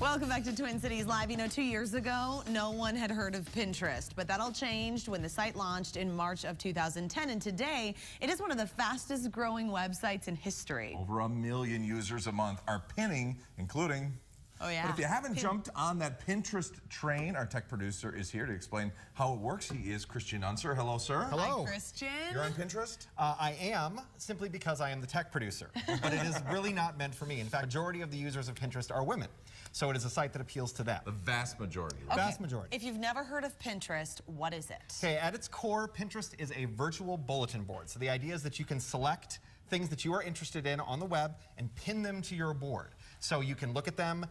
Welcome back to Twin Cities Live. You know, 2 years ago, no one had heard of Pinterest, but that all changed when the site launched in March of 2010. And today, it is one of the fastest growing websites in history. Over 1 million users a month are pinning, including... Oh, yeah. But if you haven't jumped on that Pinterest train, our tech producer is here to explain how it works. He is Christian Unser. Hello, sir. Hello. Hi, Christian. You're on Pinterest? I am, simply because I am the tech producer. But it is really not meant for me. In fact, the majority of the users of Pinterest are women. So it is a site that appeals to them. The vast majority. Okay. Vast majority. If you've never heard of Pinterest, what is it? Okay, at its core, Pinterest is a virtual bulletin board. So the idea is that you can select things that you are interested in on the web and pin them to your board. So you can look at them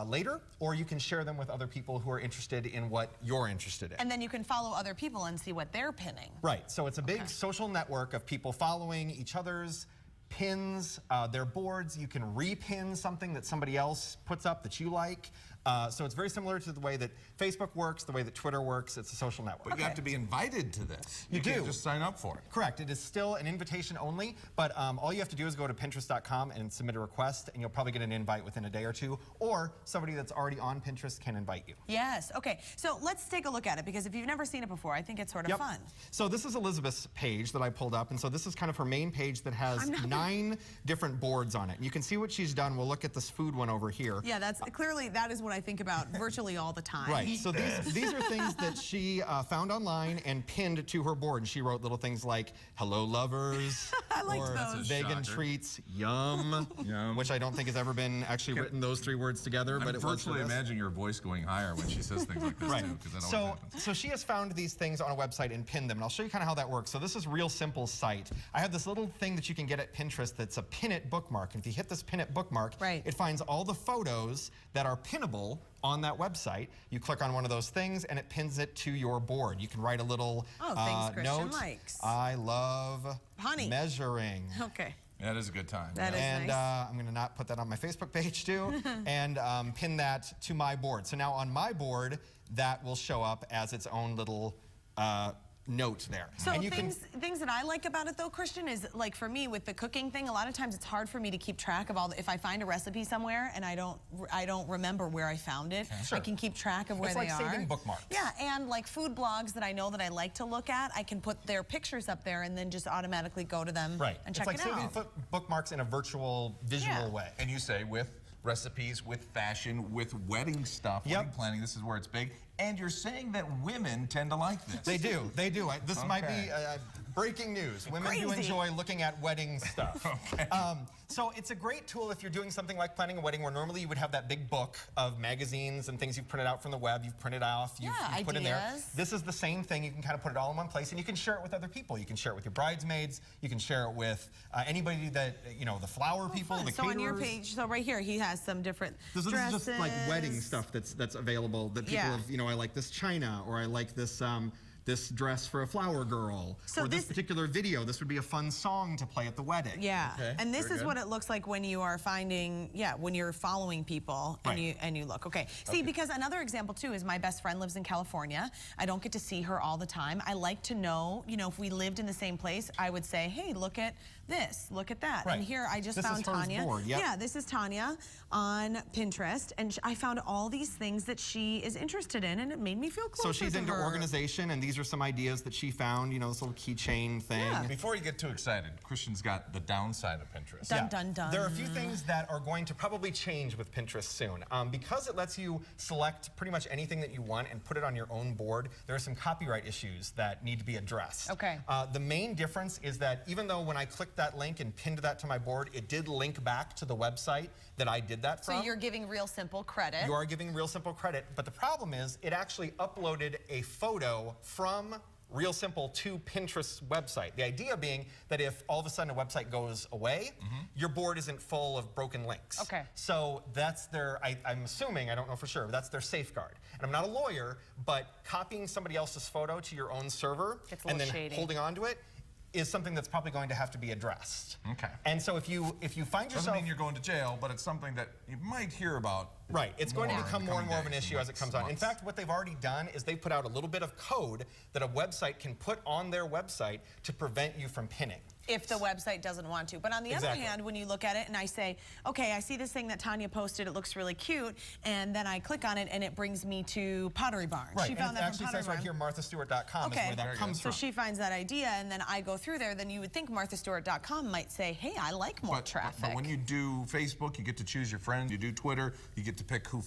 later, or you can share them with other people who are interested in what you're interested in. And then you can follow other people and see what they're pinning. Right, so it's a big social network of people following each other's pins, their boards. You can repin something that somebody else puts up that you like. So it's very similar to the way that Facebook works, the way that Twitter works. It's a social network. But you have to be invited to this. You can't do. just sign up for it. Correct. It is still an invitation only, but all you have to do is go to Pinterest.com and submit a request, and you'll probably get an invite within a day or two, or somebody that's already on Pinterest can invite you. Yes. Okay. So let's take a look at it, because if you've never seen it before, I think it's sort of fun. So this is Elizabeth's page that I pulled up, and so this is kind of her main page that has 9 different boards on it. And you can see what she's done. We'll look at this food one over here. Yeah, that's clearly, that is what I think about virtually all the time. Right, so these are things that she found online and pinned to her board. And she wrote little things like, hello lovers, I liked or those. vegan treats, yum, which I don't think has ever been actually written those 3 words together. But I virtually imagine your voice going higher when she says things like this too, because that always happens. So she has found these things on a website and pinned them, and I'll show you kind of how that works. So this is Real Simple site. I have this little thing that you can get at Pinterest that's a pin it bookmark, and if you hit this pin it bookmark, it finds all the photos that are pinnable on that website. You click on one of those things and it pins it to your board. You can write a little note. I love measuring. Okay. That is a good time. That is and nice. I'm going to not put that on my Facebook page too, and pin that to my board. So now on my board, that will show up as its own little note there. So and you things that I like about it though, Christian, is like for me with the cooking thing, a lot of times it's hard for me to keep track of all the, if I find a recipe somewhere and I don't remember where I found it, I can keep track of where they are. It's like saving bookmarks. Yeah, and like food blogs that I know that I like to look at, I can put their pictures up there and then just automatically go to them and check it out. It's like saving bookmarks in a virtual, visual way. And you say with recipes, with fashion, with wedding stuff, wedding planning, this is where it's big. And you're saying that women tend to like this. They do. They do. This might be breaking news. Women do enjoy looking at wedding stuff. So it's a great tool if you're doing something like planning a wedding, where normally you would have that big book of magazines and things you've printed out from the web, you've printed off, you've put in there. This is the same thing. You can kind of put it all in one place, and you can share it with other people. You can share it with your bridesmaids. You can share it with anybody that, you know, the flower people, the caterers. So on your page, so right here, he has some different dresses. This is just like wedding stuff that's available that people have, you know, I like this china, or I like this this dress for a flower girl, so or this particular video. This would be a fun song to play at the wedding. Yeah, and this is what it looks like when you are finding, when you're following people and you look. Okay, see, because another example too is my best friend lives in California. I don't get to see her all the time. I like to know, you know, if we lived in the same place, I would say, hey, look at this, look at that. And here I just found Tanya. Yeah, this is Tanya on Pinterest, and I found all these things that she is interested in, and it made me feel closer to her. So she's into organization, and these are some ideas that she found, you know, this little keychain thing. Before you get too excited, Christian's got the downside of Pinterest. Dun, dun, dun. There are a few things that are going to probably change with Pinterest soon. Because it lets you select pretty much anything that you want and put it on your own board, there are some copyright issues that need to be addressed. The main difference is that even though when I clicked that link and pinned that to my board, it did link back to the website that I did that from. So you're giving Real Simple credit. You are giving Real Simple credit, but the problem is it actually uploaded a photo from Real Simple to Pinterest's website. The idea being that if all of a sudden a website goes away, your board isn't full of broken links. So that's their, I'm assuming, I don't know for sure, but that's their safeguard. And I'm not a lawyer, but copying somebody else's photo to your own server and then holding on to it is something that's probably going to have to be addressed. And so if you find yourself... Doesn't mean you're going to jail, but it's something that you might hear about. Right, it's going to become more and more of an issue as it comes on. In fact, what they've already done is they've put out a little bit of code that a website can put on their website to prevent you from pinning. if the website doesn't want to. But on the other hand, when you look at it and I say, okay, I see this thing that Tanya posted, it looks really cute, and then I click on it and it brings me to Pottery Barn. Right, She and found it that actually from Pottery says right Barn. here, MarthaStewart.com is where that comes from. So she finds that idea, and then I go through there, then you would think MarthaStewart.com might say, hey, I like more traffic. But when you do Facebook, you get to choose your friends. You do Twitter, you get to pick who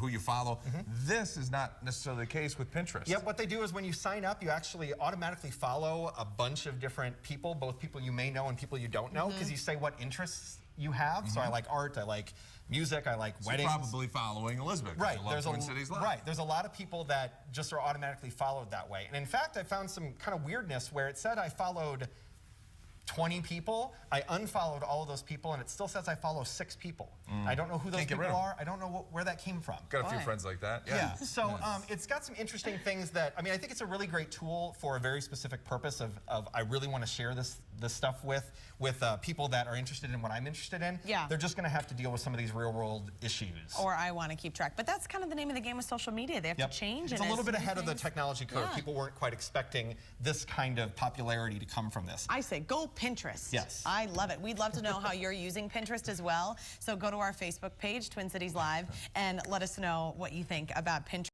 you follow. This is not necessarily the case with Pinterest. Yep, what they do is when you sign up, you actually automatically follow a bunch of different people, both people you may know and people you don't know, because you say what interests you have. So I like art, I like music, I like weddings. You're probably following Elizabeth. Right, there's Twin Cities Live. Right, there's a lot of people that just are automatically followed that way. And in fact, I found some kind of weirdness where it said I followed 20 people. I unfollowed all of those people, and it still says I follow 6 people. I don't know who those people are. I don't know where that came from. Got a few friends like that. Yeah. So it's got some interesting things that, I mean, I think it's a really great tool for a very specific purpose of I really want to share this stuff with people that are interested in what I'm interested in. Yeah. They're just going to have to deal with some of these real world issues. Or I want to keep track. But that's kind of the name of the game with social media. They have to change. It's and a little bit as ahead of the technology curve. Yeah. People weren't quite expecting this kind of popularity to come from this. I say go Pinterest. Yes. I love it. We'd love to know how you're using Pinterest as well. So go to our Facebook page, Twin Cities Live, and let us know what you think about Pinterest.